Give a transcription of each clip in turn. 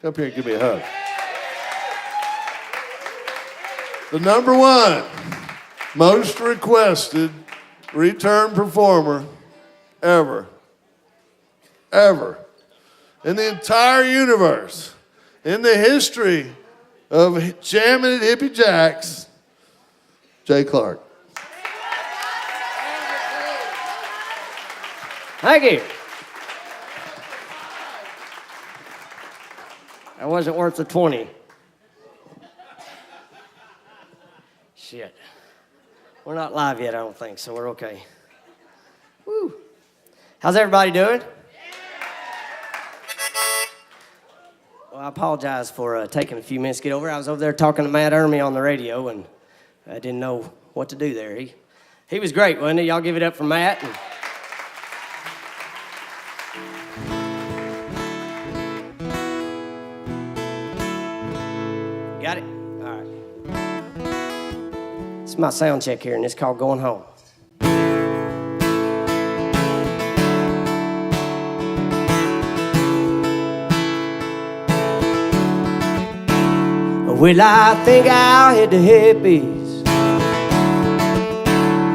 Come up here and give me a hug. The number one most requested return performer ever in the entire universe, in the history of Jammin' at Hippie Jack's, Jay Clark. Thank you. That wasn't worth the 20. Shit. We're not live yet, I don't think, so we're okay. Woo. How's everybody doing? Well, I apologize for taking a few minutes to get over. I was over there talking to Matt Ermey on the radio, and I didn't know what to do there. He was great, wasn't he? Y'all give it up for Matt. Got it? All right. It's my sound check here, and it's called Going Home. Well, I think I'll head to Hippies,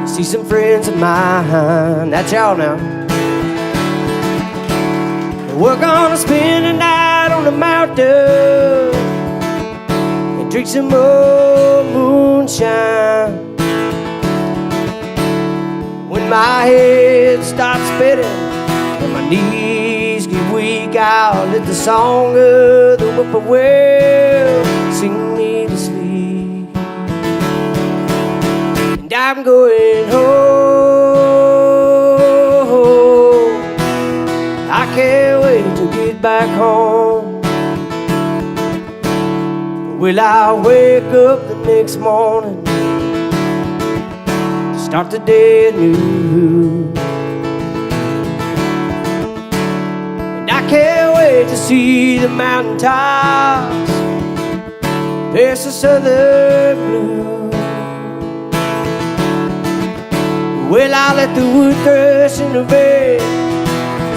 see some friends of mine. That's y'all now. And we're gonna spend the night on the mountain and drink some more moonshine. When my head starts spinning and my knees get weak, I'll let the song of the whippoorwill sing me to sleep. And I'm going home. I can't wait to get back home. Will I wake up the next morning, start the day anew? And I can't wait to see the mountain tops past the southern blue. Well, I'll let the wood thrush and the red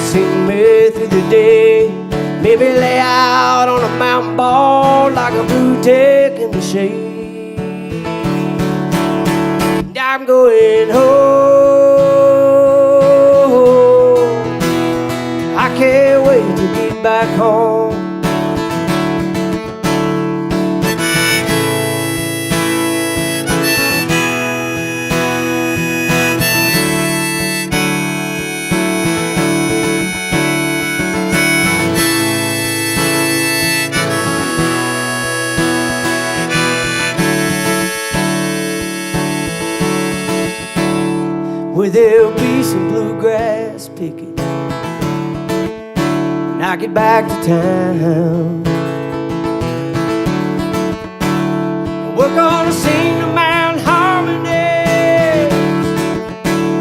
sing me through the day. Maybe lay out on a mountain ball like a blue tick in the shade. And I'm going home. I can't wait to get back home. Where there'll be some bluegrass picking when I get back to town. We're gonna sing the mountain harmonies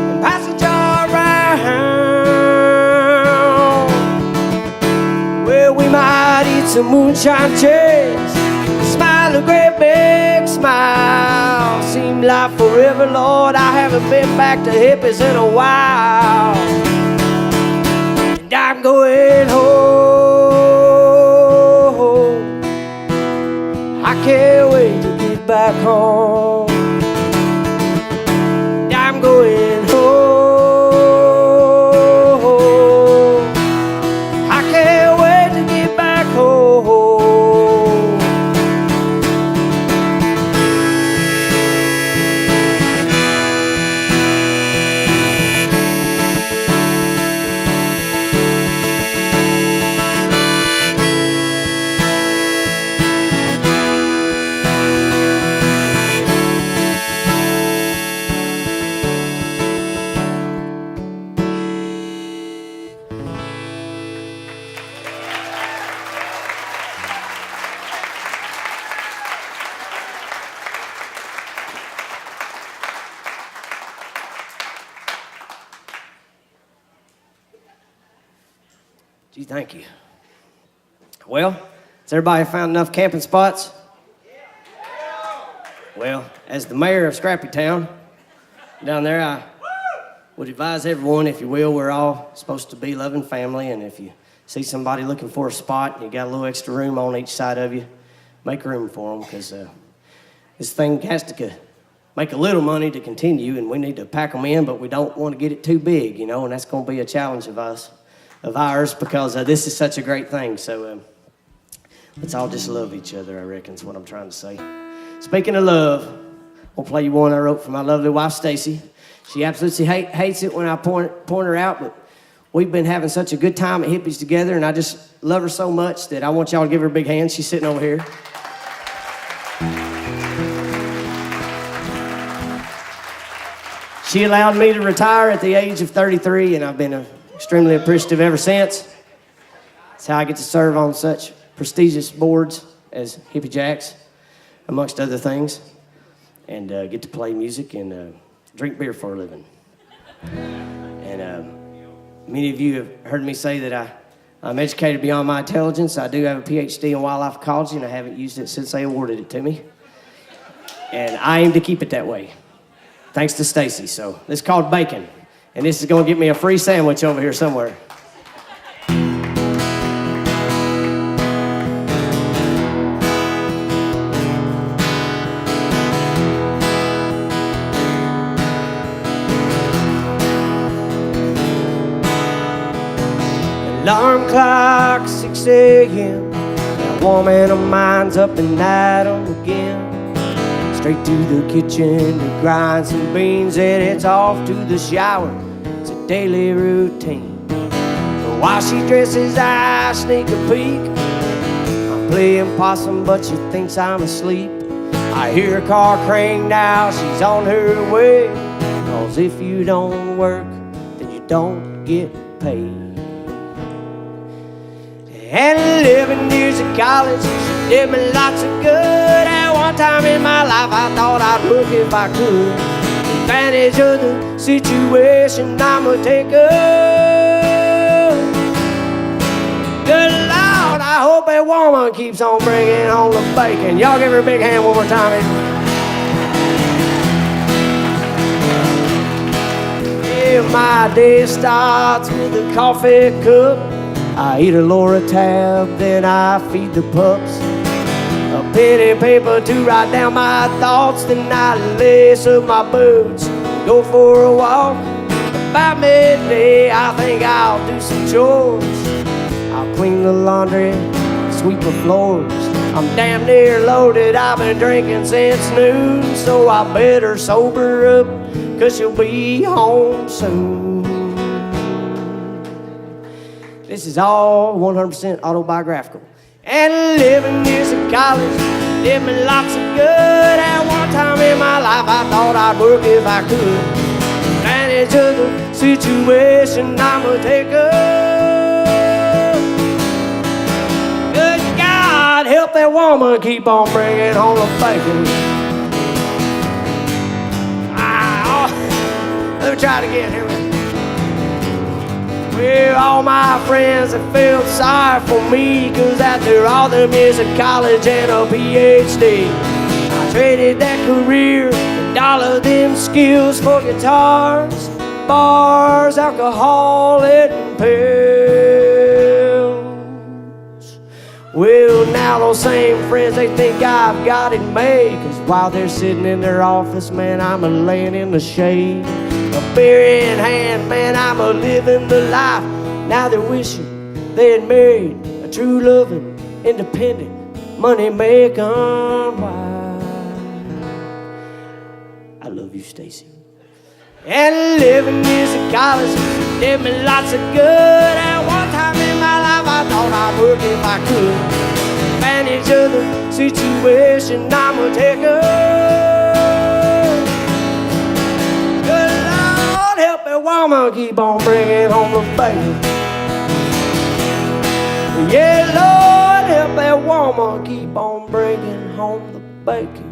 and pass the jar around. Well, we might eat some moonshine chips, smile a great big smile. Seemed like forever, Lord, I haven't been back to Hippies in a while. And I'm going home. I can't wait to get back home. And I'm going home. I can't wait to get back home. Gee, thank you. Well, has everybody found enough camping spots? Well, as the mayor of Scrappy Town down there, I would advise everyone, if you will, we're all supposed to be loving family, and if you see somebody looking for a spot, and you got a little extra room on each side of you, make room for them, because this thing has to make a little money to continue, and we need to pack them in, but we don't want to get it too big, you know, and that's going to be a challenge of ours, because this is such a great thing. So let's all just love each other, I reckon, is what I'm trying to say. Speaking of love, I'll play you one I wrote for my lovely wife, Stacy. She absolutely hates it when I point her out, but we've been having such a good time at Hippies together, and I just love her so much that I want y'all to give her a big hand. She's sitting over here. She allowed me to retire at the age of 33, and I've been extremely appreciative ever since. It's how I get to serve on such prestigious boards as Hippie Jacks, amongst other things, and get to play music and drink beer for a living. And many of you have heard me say that I'm educated beyond my intelligence. I do have a PhD in wildlife ecology, and I haven't used it since they awarded it to me. And I aim to keep it that way, thanks to Stacy. So this is called Bacon, and this is going to get me a free sandwich over here somewhere. Alarm clock, 6 a.m. That woman of mine's up and at 'em again. Straight to the kitchen to grind some beans, and it's off to the shower. It's a daily routine. But while she dresses, I sneak a peek. I'm playing possum, but she thinks I'm asleep. I hear a car crank now, she's on her way. 'Cause if you don't work, then you don't get paid. And 11 years of college did me lots of good. At one time in my life I thought I'd work if I could. Advantage of the situation, I'ma take her. Good Lord, I hope that woman keeps on bringing home the bacon. Y'all give her a big hand one more time. Yeah, my day starts with a coffee cup. I eat a Laura tab, then I feed the pups. A pen and paper to write down my thoughts, then I lace up my boots, go for a walk. By midday, I think I'll do some chores. I'll clean the laundry, sweep the floors. I'm damn near loaded, I've been drinking since noon. So I better sober up, 'cause she'll be home soon. This is all 100% autobiographical. And 11 years of college did me lots of good. At one time in my life I thought I'd work if I could. Advantage of the situation, I'ma take her. Good God, help that woman keep on bringing home the bacon. Let me try it again here. Well, all my friends have felt sorry for me, 'cause after all them years of college and a PhD, I traded that career and all of them skills for guitars, bars, alcohol, and pills. Well, now those same friends, they think I've got it made, 'cause while they're sitting in their office, man, I'm a laying in the shade. A beer in hand, man, I'm a living the life. Now they're wishing they had married a true loving, independent, money-making wife. I love you, Stacy. And 11 years of college did me lots of good. At one time in my life I thought I'd work if I could. Advantage of the situation, I'ma take her. Help that woman keep on bringing home the bacon. Yeah, Lord, help that woman keep on bringing home the bacon.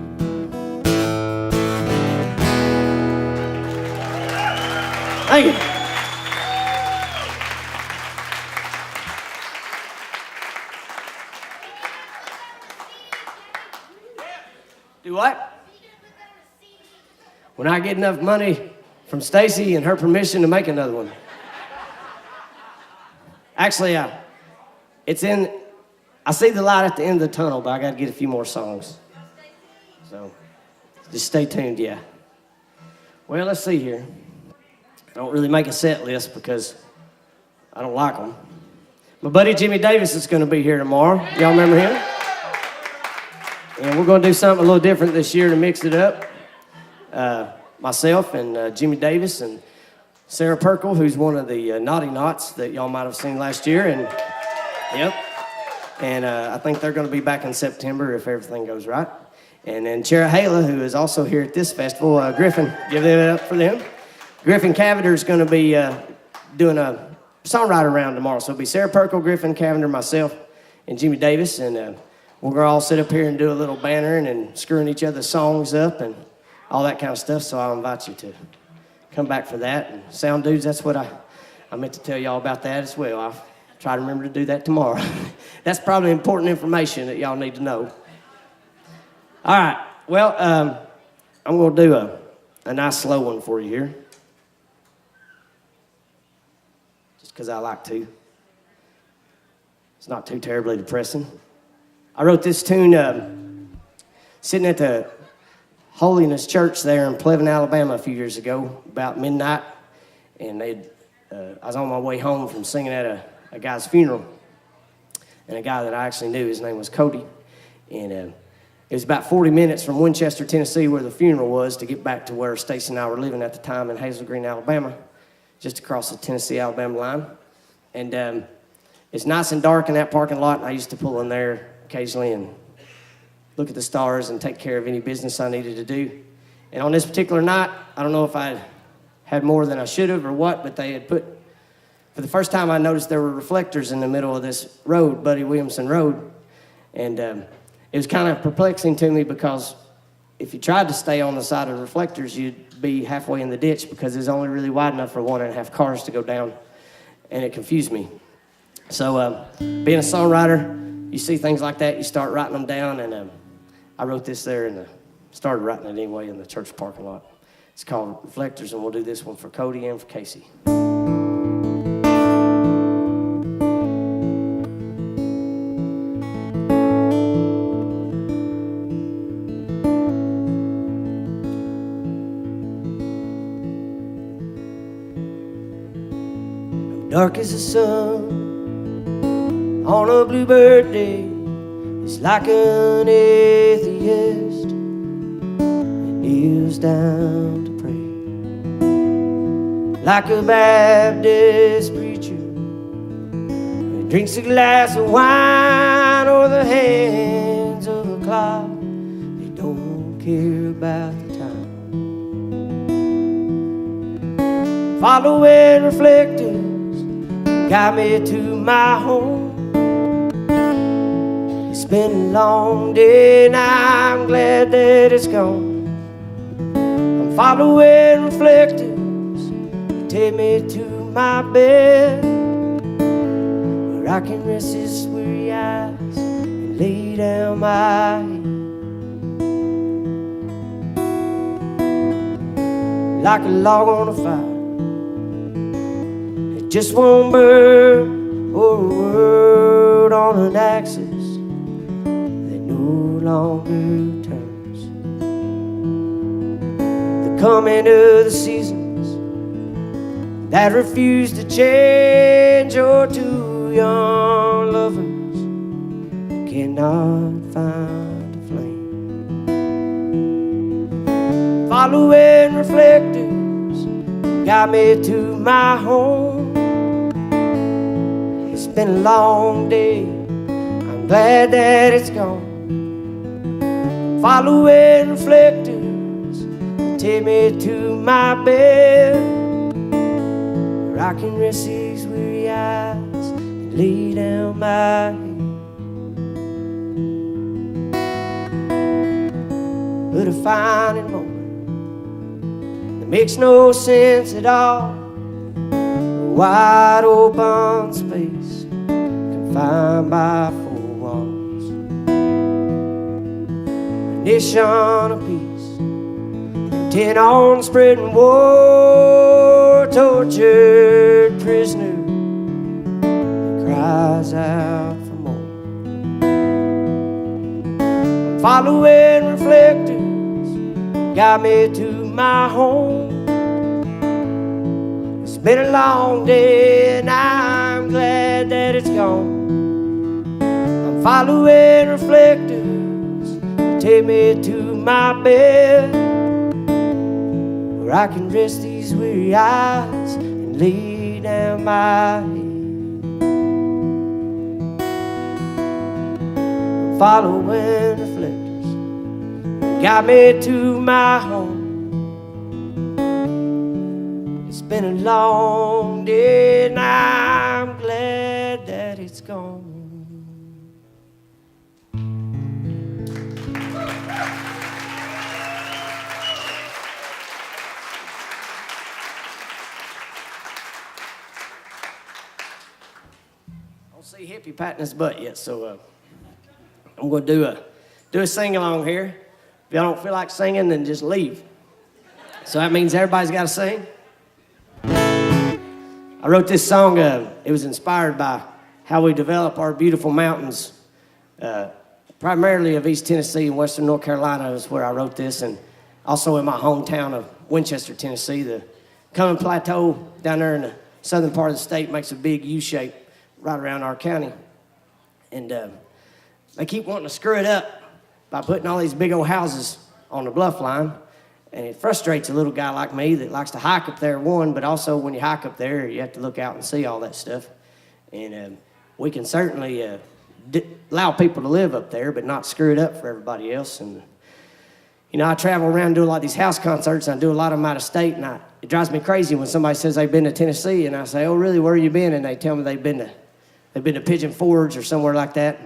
Thank you. Do what? When I get enough money from Stacy and her permission to make another one. Actually, I see the light at the end of the tunnel, but I got to get a few more songs. So just stay tuned, yeah. Well, let's see here. I don't really make a set list because I don't like them. My buddy Jimmy Davis is going to be here tomorrow. Y'all remember him? And we're going to do something a little different this year to mix it up. Myself and Jimmy Davis and Sarah Perkle, who's one of the Naughty Knots that y'all might have seen last year. And yep. And I think they're going to be back in September if everything goes right. And then Chera Hala, who is also here at this festival. Griffin, give it up for them. Griffin Cavender is going to be doing a songwriter round tomorrow. So it'll be Sarah Perkle, Griffin Cavender, myself, and Jimmy Davis. And we're going to all sit up here and do a little bannering and screwing each other's songs up and all that kind of stuff. So I'll invite you to come back for that. And Sound Dudes, that's what I meant to tell y'all about that as well. I'll try to remember to do that tomorrow. That's probably important information that y'all need to know. All right. Well, I'm going to do a nice slow one for you here. Because I like to. It's not too terribly depressing. I wrote this tune sitting at the Holiness Church there in Plevin, Alabama a few years ago, about midnight. And I was on my way home from singing at a guy's funeral. And a guy that I actually knew, his name was Cody. And it was about 40 minutes from Winchester, Tennessee, where the funeral was, to get back to where Stacy and I were living at the time in Hazel Green, Alabama, just across the Tennessee-Alabama line. And it's nice and dark in that parking lot, and I used to pull in there occasionally and look at the stars and take care of any business I needed to do. And on this particular night, I don't know if I had more than I should have or what, but they had put, for the first time I noticed there were reflectors in the middle of this road, Buddy Williamson Road. And it was kind of perplexing to me because if you tried to stay on the side of reflectors, you'd be halfway in the ditch because it's only really wide enough for 1.5 cars to go down, and it confused me. So being a songwriter, you see things like that, you start writing them down, and I wrote this there and started writing it anyway in the church parking lot. It's called Reflectors, and we'll do this one for Cody and for Casey. Dark as the sun on a bluebird day. It's like an atheist and kneels down to pray. Like a Baptist preacher who drinks a glass of wine or the hands of a clock. They don't care about the time. Following reflectors got me to my home. It's been a long day and I'm glad that it's gone. I'm following reflectors who take me to my bed, where I can rest these weary eyes and lay down my head. Like a log on a fire, just won't burn, or a word on an axis that no longer turns. The coming of the seasons that refuse to change, or two young lovers who cannot find a flame. Following reflectors got me to my home. It's been a long day, I'm glad that it's gone. Following reflectors take me to my bed, where I can rest these weary eyes and lay down my head. But I find it moment that makes no sense at all. Wide open space, confined by four walls. A nation of peace, intent on spreading war. Tortured prisoner that cries out Following reflectors got me to my home. It's been a long day and I'm glad that it's gone. I'm following reflectors, take me to my bed, where I can rest these weary eyes and lay down my head. I'm following reflectors, got me to my home. It's been a long day and I'm glad that it's gone. I don't see Hippie patting his butt yet, so I'm going to do a sing-along here. If y'all don't feel like singing, then just leave. So that means everybody's got to sing. I wrote this song, it was inspired by how we develop our beautiful mountains, primarily of East Tennessee and Western North Carolina is where I wrote this, and also in my hometown of Winchester, Tennessee. The Cumming Plateau down there in the southern part of the state makes a big U-shape right around our county. And they keep wanting to screw it up by putting all these big old houses on the bluff line. And it frustrates a little guy like me that likes to hike up there, one, but also when you hike up there, you have to look out and see all that stuff. And we can certainly allow people to live up there, but not screw it up for everybody else. And, you know, I travel around and do a lot of these house concerts, and I do a lot of them out of state, and it drives me crazy when somebody says they've been to Tennessee, and I say, oh, really, where have you been? And they tell me they've been to Pigeon Forge or somewhere like that.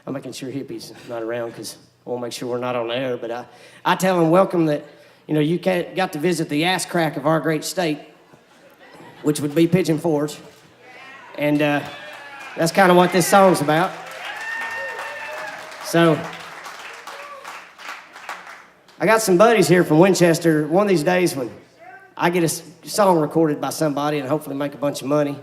I'm making sure Hippie's not around because I want to make sure we're not on the air, but I tell them, welcome, that, you know, you got to visit the ass crack of our great state, which would be Pigeon Forge. And that's kind of what this song's about. So I got some buddies here from Winchester. One of these days when I get a song recorded by somebody and hopefully make a bunch of money,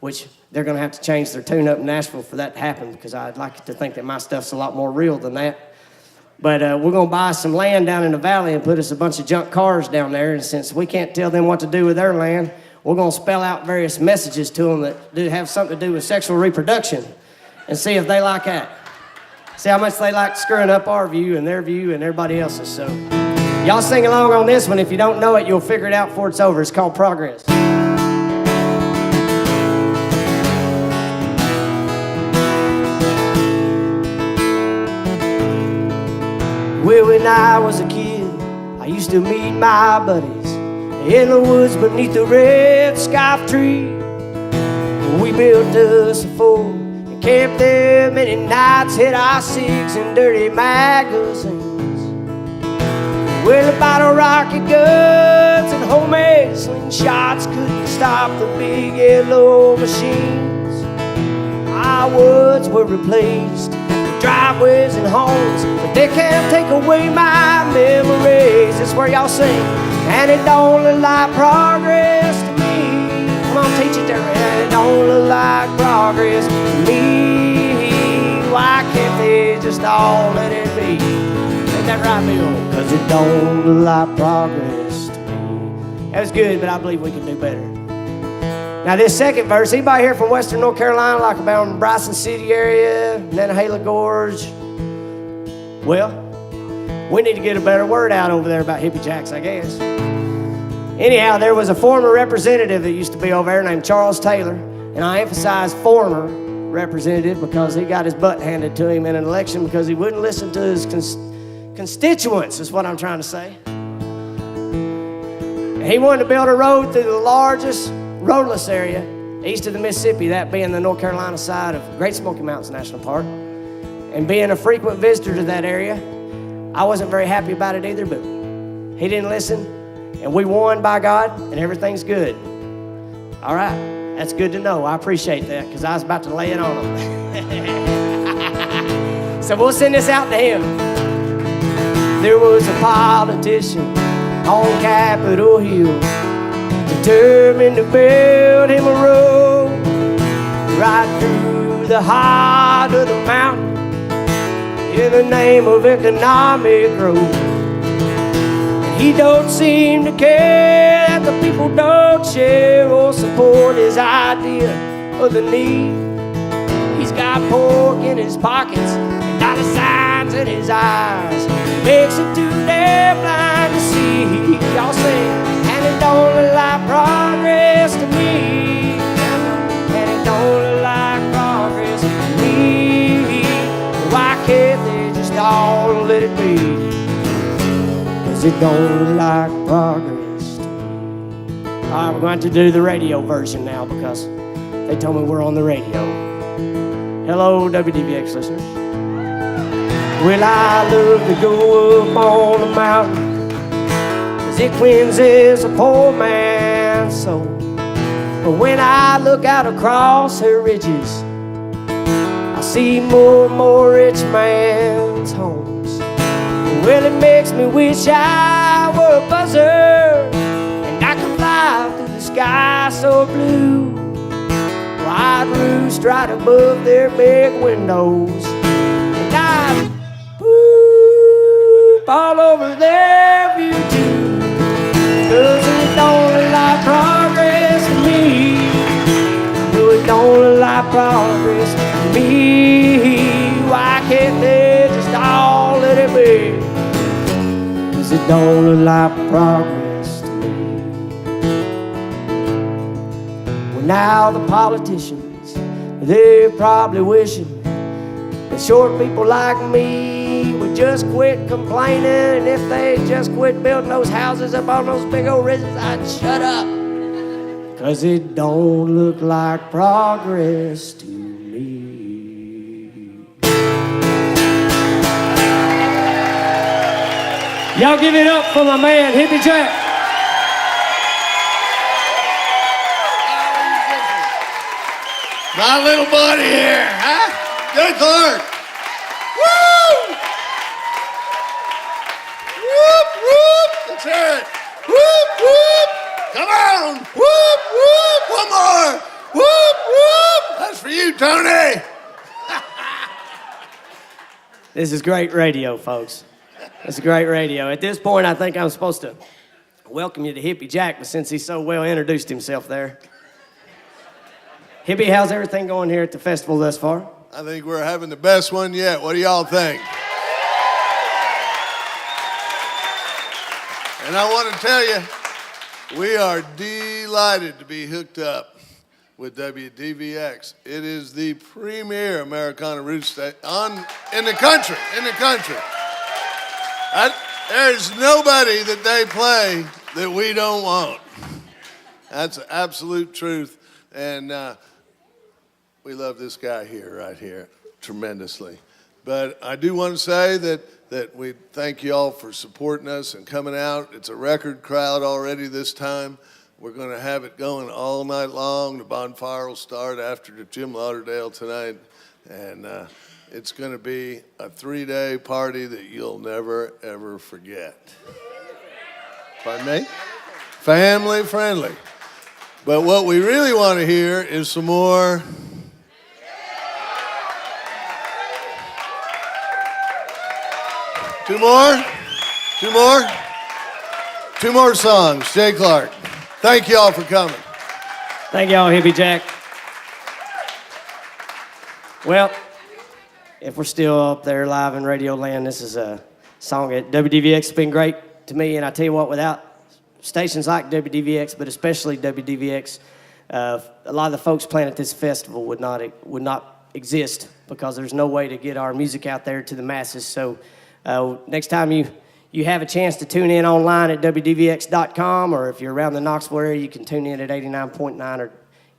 which they're going to have to change their tune up in Nashville for that to happen, because I'd like to think that my stuff's a lot more real than that. But we're going to buy some land down in the valley and put us a bunch of junk cars down there. And since we can't tell them what to do with their land, we're going to spell out various messages to them that do have something to do with sexual reproduction and see if they like that. See how much they like screwing up our view and everybody else's. So y'all sing along on this one. If you don't know it, you'll figure it out before it's over. It's called Progress. Well, when I was a kid, I used to meet my buddies in the woods beneath the red scarf tree. We built us a fort and camped there many nights, hid our cigs in dirty magazines. Well, the bottle rocket guns and homemade slingshots couldn't stop the big yellow machines. Our woods were replaced, driveways and homes, but they can't take away my memories. That's where y'all sing, and it don't look like progress to me. Come on, teach it there. And it don't look like progress to me. Why can't they just all let it be? Ain't that right, Bill? Cause it don't look like progress to me. That was good, but I believe we can do better. Now this second verse, anybody here from Western North Carolina, like about Bryson City area, Nantahala Gorge? Well, we need to get a better word out over there about hippie jacks, I guess. Anyhow, there was a former representative that used to be over there named Charles Taylor, and I emphasize former representative because he got his butt handed to him in an election because he wouldn't listen to his constituents, is what I'm trying to say. And he wanted to build a road through the largest roadless area east of the Mississippi, that being the North Carolina side of Great Smoky Mountains National Park. And being a frequent visitor to that area, I wasn't very happy about it either, but he didn't listen, and we won by God, and everything's good. All right, that's good to know. I appreciate that, because I was about to lay it on him. So we'll send this out to him. There was a politician on Capitol Hill, determined to build him a road right through the heart of the mountain. in the name of economic growth. And he don't seem to care that the people don't share or support his idea of the need. He's got pork in his pockets and dollar signs in his eyes. Makes it too damn blind to see. Y'all sing, and it don't look like progress to me. And it don't look like progress to me. Why can't they just all let it be? 'Cause it don't look like progress to me. All right, we're going to do the radio version now because they told me we're on the radio. Hello, WDVX listeners. Well, I love to go up on the mountain, 'cause it cleanses a poor man's soul. But when I look out across her ridges, I see more and more rich man's homes. Well, it makes me wish I were a buzzard and I could fly through the sky so blue. I'd roost right above their big windows, and I'd poop all over their view too. 'Cause it don't look like progress to me. No, it don't look like progress to me. Why can't they just all let it be? 'Cause it don't look like progress to me. Well, now the politicians, they're probably wishing that short people like me would just quit complaining, and if they just quit building those houses up on those big old ridges, I'd shut up. 'Cause it don't look like progress to me. Y'all give it up for my man, Hippie Jack. My little buddy here, huh? Good Clark. Woo! Whoop, whoop. Let's hear it. Whoop, whoop. Come on. Whoop, whoop. One more. Whoop, whoop. That's for you, Tony. This is great radio, folks. This is great radio. At this point, I think I'm supposed to welcome you to Hippie Jack, but since he's so well introduced himself there. Hippie, how's everything going here at the festival thus far? I think we're having the best one yet. What do y'all think? And I want to tell you, we are delighted to be hooked up with WDVX. It is the premier Americana root station in the country. There's nobody that they play that we don't want. That's absolute truth. And we love this guy here, right here, tremendously. But I do want to say that we thank you all for supporting us and coming out. It's a record crowd already this time. We're going to have it going all night long. The bonfire will start after the Jim Lauderdale tonight. And it's going to be a 3-day party that you'll never, ever forget. Pardon me? Family friendly. But what we really want to hear is some more. Two more songs. Jay Clark. Thank you all for coming. Thank y'all, Hippie Jack. Well, if we're still up there live in Radio Land, this is a song at WDVX. It's been great to me, and I tell you what, without stations like WDVX, but especially WDVX, a lot of the folks playing at this festival would not exist because there's no way to get our music out there to the masses. So next time you have a chance to tune in online at WDVX.com, or if you're around the Knoxville area, you can tune in at 89.9 or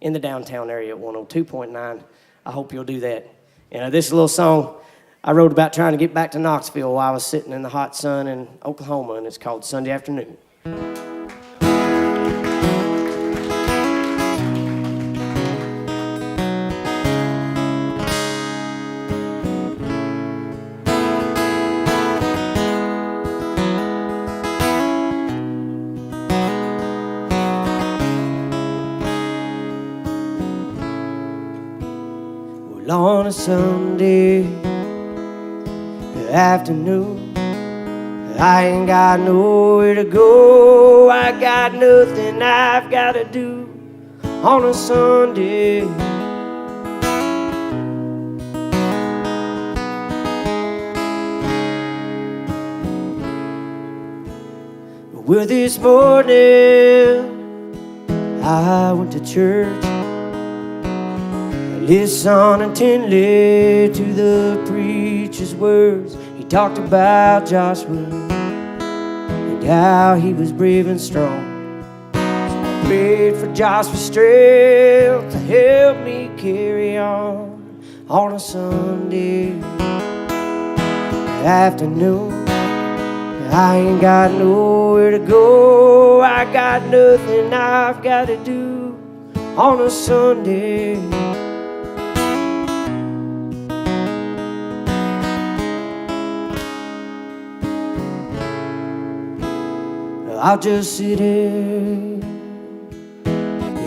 in the downtown area at 102.9. I hope you'll do that. This is a little song I wrote about trying to get back to Knoxville while I was sitting in the hot sun in Oklahoma, and it's called Sunday Afternoon. On a Sunday, afternoon. I ain't got nowhere to go. I got nothing I've got to do on a Sunday. Well, this morning I went to church. I listened intently to the preacher's words. He talked about Joshua and how he was brave and strong. So I prayed for Joshua's strength to help me carry on a Sunday afternoon. I ain't got nowhere to go. I got nothing I've got to do on a Sunday. I'll just sit here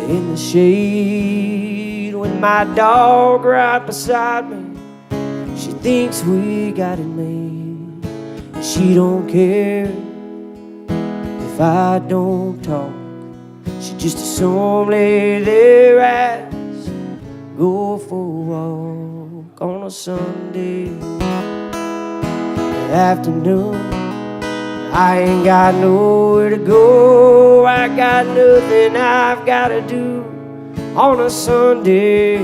in the shade with my dog right beside me. She thinks we got it made. She don't care if I don't talk. She just assumes lay their eyes, go for a walk on a Sunday afternoon. I ain't got nowhere to go. I got nothing I've got to do on a Sunday.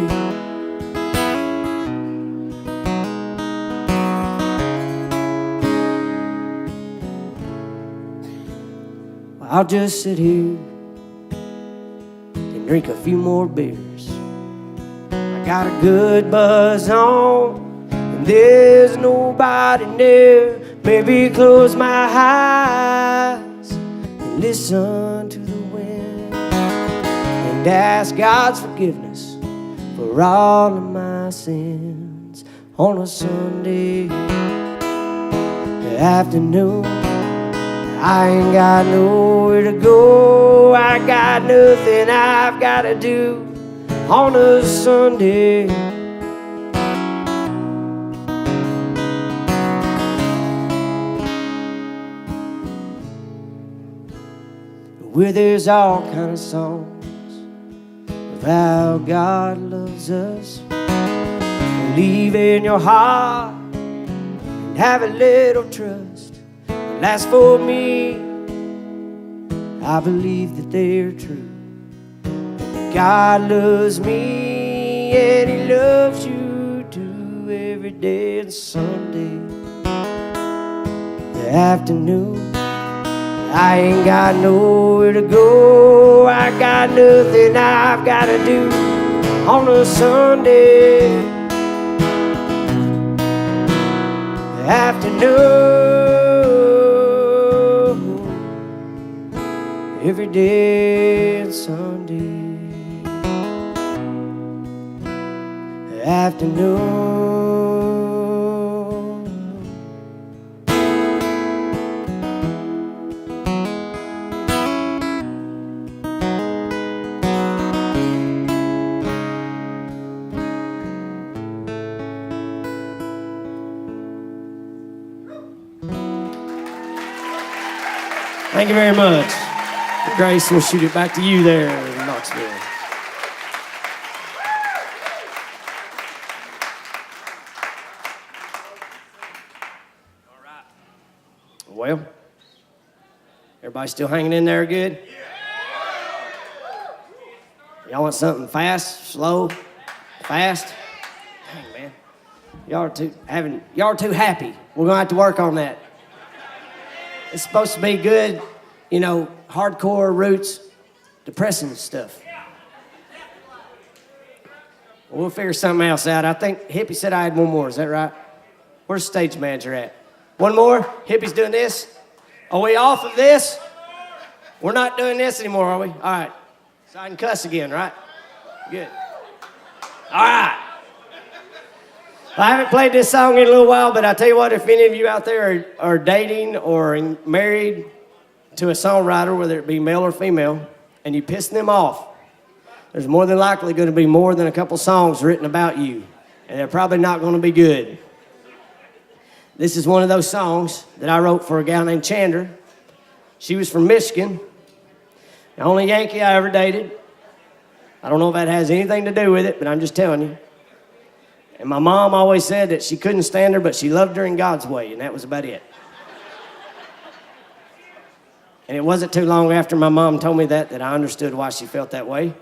I'll just sit here and drink a few more beers. I got a good buzz on, and there's nobody near. Maybe close my eyes and listen to the wind and ask God's forgiveness for all of my sins on a Sunday afternoon. I ain't got nowhere to go. I got nothing I've got to do on a Sunday. Where there's all kind of songs of how God loves us. Believe in your heart and have a little trust. And as for me, I believe that they're true. And that God loves me and He loves you too. Every day and Sunday afternoon. I ain't got nowhere to go. I got nothing I've got to do on a Sunday afternoon. Every day and Sunday afternoon. Thank you very much. Grace, we'll shoot it back to you there in Knoxville. All right. Well, everybody still hanging in there good? Y'all want something fast, slow, fast? Dang, man. Y'all are too happy. We're gonna have to work on that. It's supposed to be good, you know, hardcore roots, depressing stuff. We'll figure something else out. I think Hippie said I had one more. Is that right? Where's the stage manager at? One more? Hippie's doing this? Are we off of this? We're not doing this anymore, are we? All right. So I can cuss again, right? Good. All right. I haven't played this song in a little while, but I tell you what, if any of you out there are dating or married to a songwriter, whether it be male or female, and you piss them off, there's more than likely going to be more than a couple songs written about you, and they're probably not going to be good. This is one of those songs that I wrote for a gal named Chandra. She was from Michigan, the only Yankee I ever dated. I don't know if that has anything to do with it, but I'm just telling you. And my mom always said that she couldn't stand her, but she loved her in God's way, and that was about it. And it wasn't too long after my mom told me that I understood why she felt that way.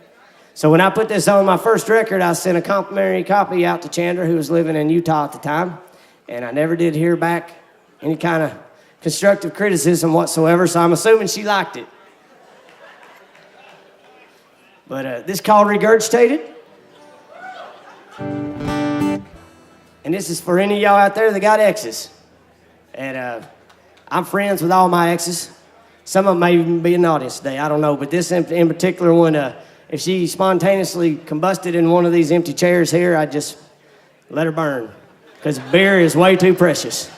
So when I put this on my first record, I sent a complimentary copy out to Chandra, who was living in Utah at the time, and I never did hear back any kind of constructive criticism whatsoever, so I'm assuming she liked it. But this is called Regurgitated. And this is for any of y'all out there that got exes. And I'm friends with all my exes. Some of them may even be in the audience today, I don't know. But this in particular one, if she spontaneously combusted in one of these empty chairs here, I'd just let her burn. Because beer is way too precious.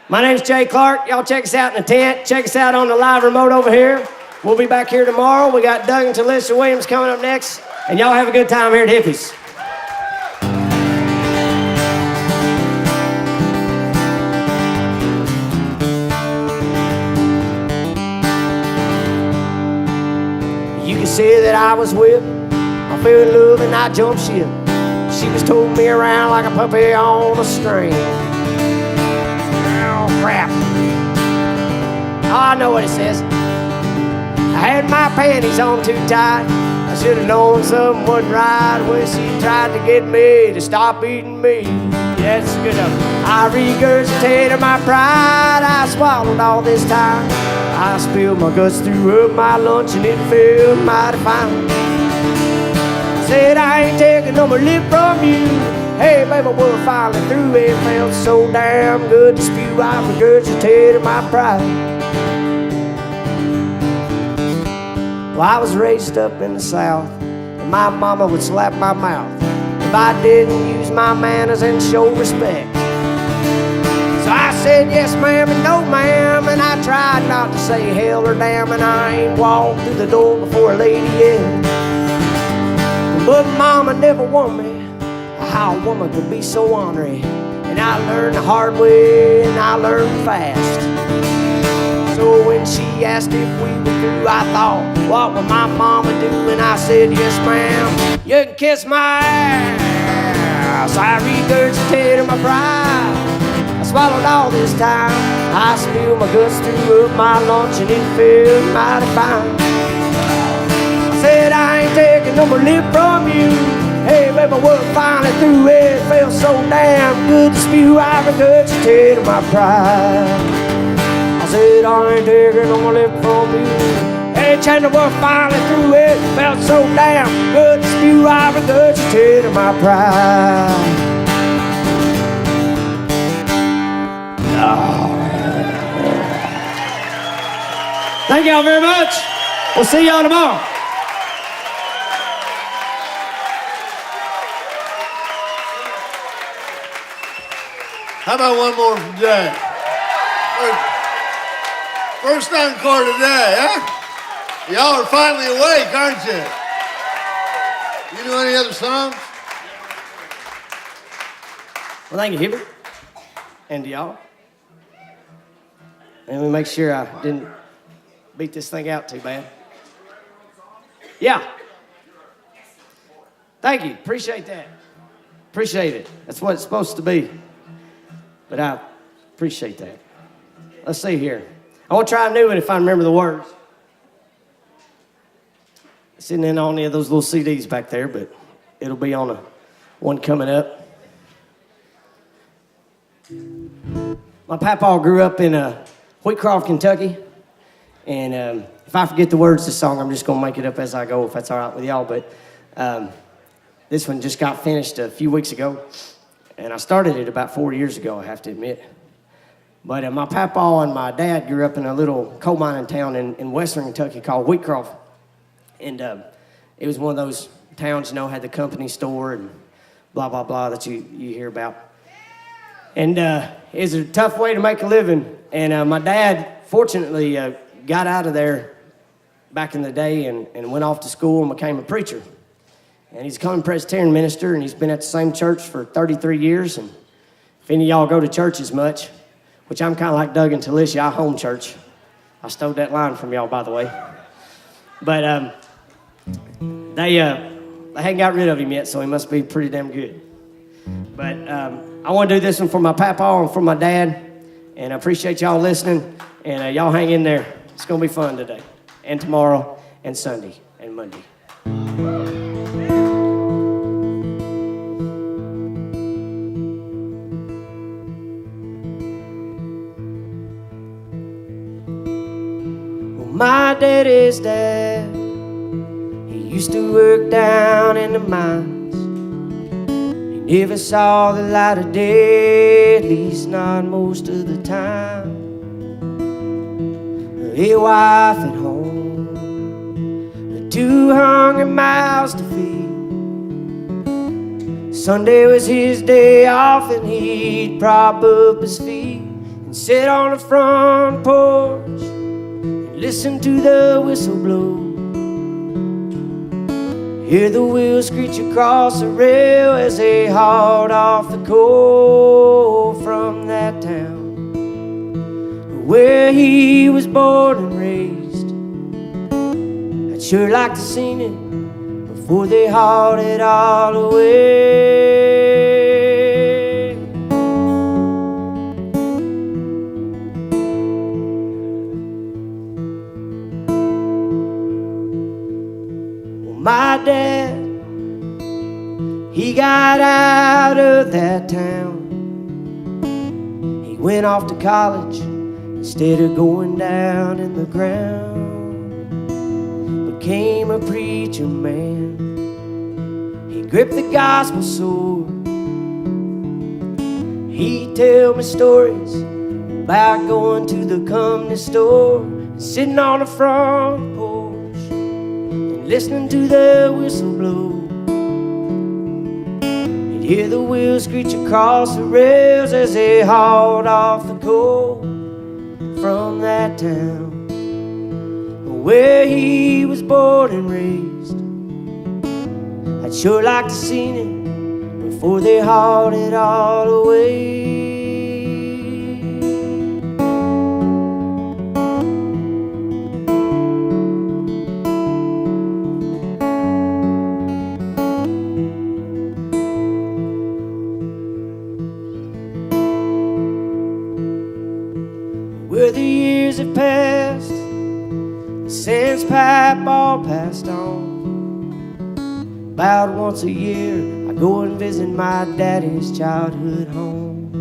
My name's Jay Clark. Y'all check us out in the tent. Check us out on the live remote over here. We'll be back here tomorrow. We got Doug and Talisa Williams coming up next. And y'all have a good time here at Hippies. You can say that I was whipped. I fell in love and I jumped ship. She was towing me around like a puppy on a string. Oh, crap. Oh, I know what it says. I had my panties on too tight. I should have known something wasn't right when she tried to get me to stop eating me. Yeah, that's good enough. I regurgitated my pride. I swallowed all this time. I spilled my guts, threw up my lunch, and it felt mighty fine. Said I ain't taking no more lip from you. Hey, baby, we're finally through. It felt so damn good to spew. I regurgitated my pride. Well, I was raised up in the South, and my mama would slap my mouth if I didn't use my manners and show respect. So I said yes, ma'am, and no, ma'am, and I tried not to say hell or damn, and I ain't walked through the door before a lady yet. But mama never warned me how a woman could be so ornery, and I learned the hard way, and I learned fast. So when she asked if we were through, I thought, what would my mama do? And I said, yes, ma'am, you can kiss my ass. I regurgitated my pride. I swallowed all this time. I spilled my guts, threw up my lunch, and it felt mighty fine. I said, I ain't taking no more lip from you. Hey, baby, we're finally through. It felt so damn good to spew. I regurgitated my pride. I said, I ain't taking no more lip from you. Hey, Chandler, we're finally through. It felt so damn good to spew. I regurgitated my pride. Oh. Thank y'all very much. We'll see y'all tomorrow. How about one more from Jay? First encore today, huh? Y'all are finally awake, aren't you? You know any other songs? Well, thank you, Hippie. And to y'all. And let me make sure I didn't beat this thing out too bad. Yeah. Thank you. Appreciate that. Appreciate it. That's what it's supposed to be. But I appreciate that. Let's see here. I want to try a new one if I remember the words. It's in on any of those little CDs back there, but it'll be on one coming up. My papa grew up in Wheatcroft, Kentucky. And if I forget the words to the song, I'm just going to make it up as I go, if that's all right with y'all. But this one just got finished a few weeks ago. And I started it about 4 years ago, I have to admit. But my papa and my dad grew up in a little coal mining town in western Kentucky called Wheatcroft. And it was one of those towns, had the company store and blah, blah, blah that you hear about. And it was a tough way to make a living. And my dad, fortunately, got out of there back in the day and went off to school and became a preacher. And he's a coming Presbyterian minister, and he's been at the same church for 33 years. And If any of y'all go to church as much, which I'm kind of like Doug and Talisha, I home church. I stole that line from y'all, by the way. But they hadn't got rid of him yet, so he must be pretty damn good. But I want to do this one for my papa and for my dad, and I appreciate y'all listening, and y'all hang in there. It's going to be fun today, and tomorrow, and Sunday, and Monday. My daddy's dad, he used to work down in the mines. He never saw the light of day, at least not most of the time. A wife at home, the 2 hungry mouths to feed. Sunday was his day off, and he'd prop up his feet and sit on the front porch. Listen to the whistle blow, hear the wheels screech across the rail as they hauled off the coal from that town where he was born and raised. I'd sure like to seen it before they hauled it all away. My dad, he got out of that town. He went off to college instead of going down in the ground. Became a preacher man. He gripped the gospel sword. He'd tell me stories about going to the company store and sitting on the front porch, listening to the whistle blow. You'd hear the wheels screech across the rails as they hauled off the coal from that town where he was born and raised. I'd sure like to seen it before they hauled it all away. Where the years have passed, since Pap all passed on. About once a year, I go and visit my daddy's childhood home.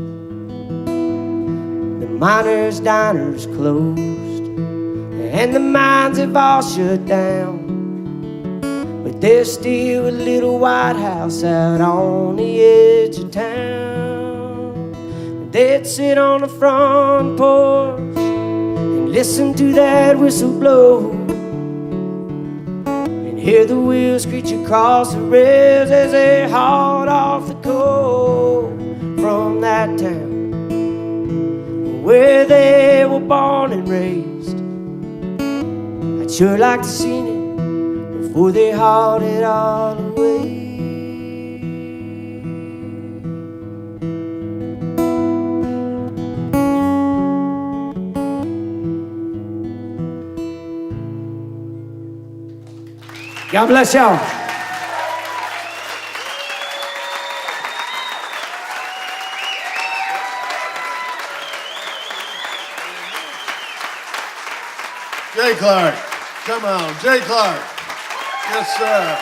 The miners' diner's closed, and the mines have all shut down. But there's still a little white house out on the edge of town. They'd sit on the front porch and listen to that whistle blow, and hear the wheels screech across the rails as they hauled off the coal from that town where they were born and raised. I'd sure like to seen it before they hauled it all away. God bless y'all. Jay Clark, come on, Jay Clark. Yes, sir.